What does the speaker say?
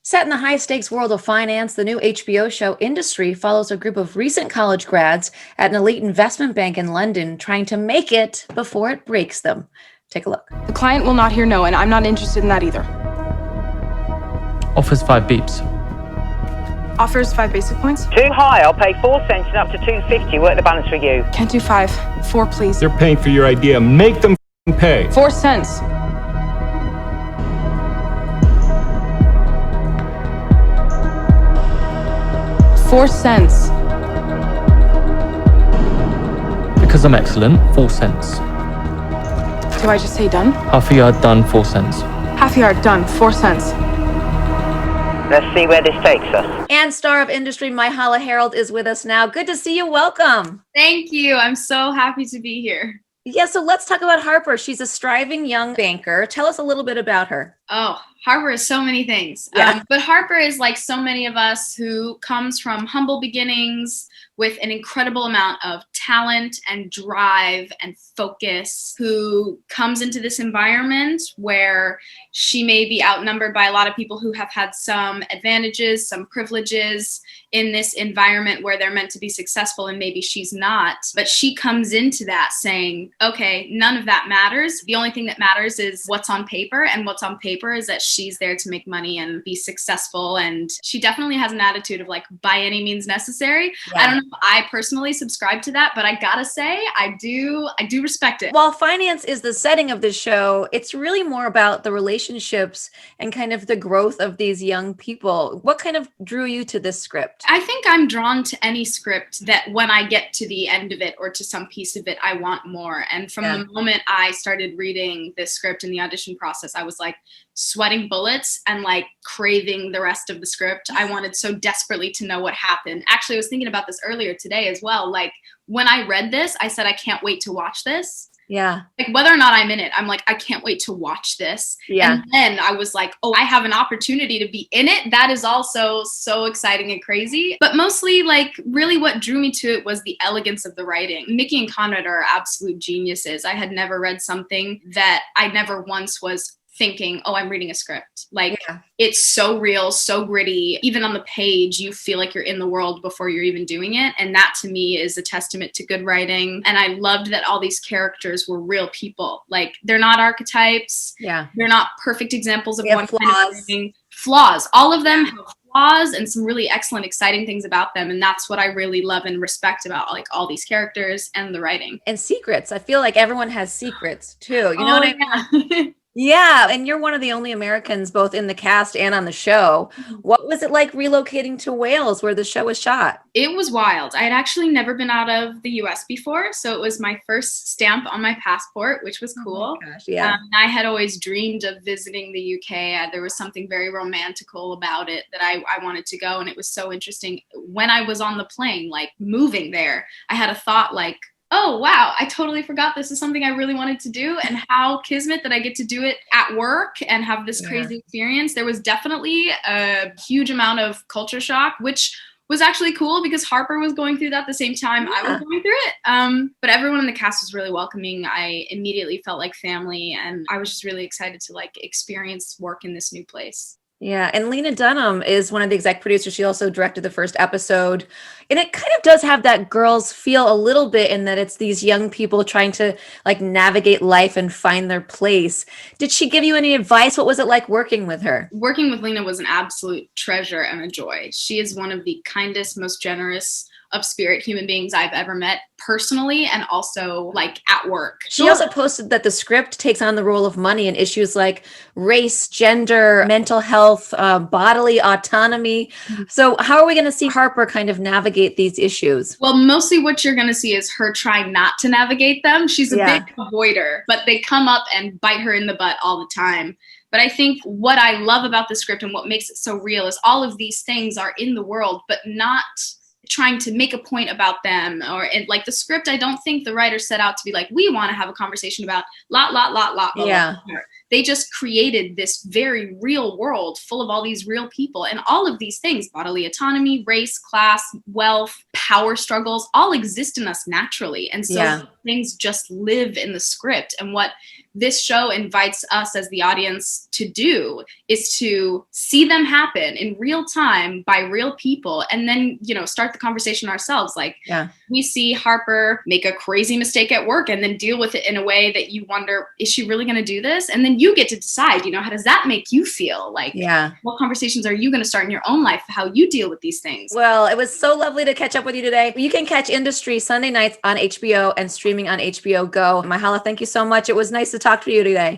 Set in the high stakes world of finance, the new HBO show Industry follows a group of recent college grads at an elite investment bank in London trying to make it before it breaks them. Take a look. The client will not hear no, and I'm not interested in that either. Offers 5 beeps. Offers 5 basic points. Too high, I'll pay 4 cents and up to 2.50. Work the balance for you. Can't do 5. 4, please. They're paying for your idea. Make them pay. 4 cents. $0.04. Because I'm excellent, 4 cents. Do I just say done? Half a yard done, 4 cents. Half a yard done. 4 cents. Let's see where this takes us. And star of Industry, Myha'la Herrold, is with us now. Good to see you. Welcome. Thank you. I'm so happy to be here. Yeah, so let's talk about Harper. She's a striving young banker. Tell us a little bit about her. Oh, Harper is so many things. Yeah. But Harper is like so many of us who comes from humble beginnings with an incredible amount of talent and drive and focus, who comes into this environment where she may be outnumbered by a lot of people who have had some advantages, some privileges in this environment where they're meant to be successful and maybe she's not. But she comes into that saying, okay, none of that matters. The only thing that matters is what's on paper, and what's on paper is that she's there to make money and be successful. And she definitely has an attitude of like, by any means necessary. Yeah. I don't know if I personally subscribe to that, but I gotta say, I do respect it. While finance is the setting of the show, it's really more about the relationships and kind of the growth of these young people. What kind of drew you to this script? I think I'm drawn to any script that when I get to the end of it or to some piece of it, I want more. And from the moment I started reading this script in the audition process, I was like sweating bullets and like craving the rest of the script. I wanted so desperately to know what happened. Actually, I was thinking about this earlier today as well. Like when I read this, I said, I can't wait to watch this. Yeah. Like whether or not I'm in it, I'm like, I can't wait to watch this. Yeah. And then I was like, oh, I have an opportunity to be in it. That is also so exciting and crazy. But mostly like really what drew me to it was the elegance of the writing. Mickey and Conrad are absolute geniuses. I had never read something that I never once was thinking, oh, I'm reading a script. Like it's so real, so gritty. Even on the page, you feel like you're in the world before you're even doing it. And that to me is a testament to good writing. And I loved that all these characters were real people. Like they're not archetypes. Yeah. They're not perfect examples of They one have kind of thing. Flaws. All of them have flaws and some really excellent, exciting things about them. And that's what I really love and respect about like all these characters and the writing. And secrets. I feel like everyone has secrets too. You know what I mean? mean? Yeah, and you're one of the only Americans both in the cast and on the show. What was it like relocating to Wales where the show was shot? It was wild. I had actually never been out of the US before, so it was my first stamp on my passport, which was cool. Oh my gosh, yeah. I had always dreamed of visiting the UK. There was something very romantical about it that I wanted to go, and it was so interesting. When I was on the plane, like moving there, I had a thought like, oh, wow, I totally forgot this is something I really wanted to do, and how kismet that I get to do it at work and have this crazy experience. There was definitely a huge amount of culture shock, which was actually cool because Harper was going through that the same time I was going through it. But everyone in the cast was really welcoming. I immediately felt like family, and I was just really excited to like experience work in this new place. Yeah, and Lena Dunham is one of the exec producers. She also directed the first episode. And it kind of does have that girls feel a little bit in that it's these young people trying to like navigate life and find their place. Did she give you any advice? What was it like working with her? Working with Lena was an absolute treasure and a joy. She is one of the kindest, most generous of spirit human beings I've ever met personally and also like at work. She also posted that the script takes on the role of money and issues like race, gender, mental health, bodily autonomy. So how are we going to see Harper kind of navigate these issues? Well, mostly what you're going to see is her trying not to navigate them. She's a big avoider, but they come up and bite her in the butt all the time. But I think what I love about the script and what makes it so real is all of these things are in the world, but not trying to make a point about them like the script. I don't think the writer set out to be like, we want to have a conversation about lot. They just created this very real world full of all these real people, and all of these things, bodily autonomy, race, class, wealth, power struggles, all exist in us naturally. And so things just live in the script. And what this show invites us as the audience to do is to see them happen in real time by real people, and then, start the conversation ourselves. Like, we see Harper make a crazy mistake at work and then deal with it in a way that you wonder, is she really going to do this? And then you get to decide, how does that make you feel? Like, what conversations are you going to start in your own life, how you deal with these things? Well, it was so lovely to catch up with you today. You can catch Industry Sunday nights on HBO and streaming on HBO Go. Myhala, thank you so much. It was nice to talk to you today.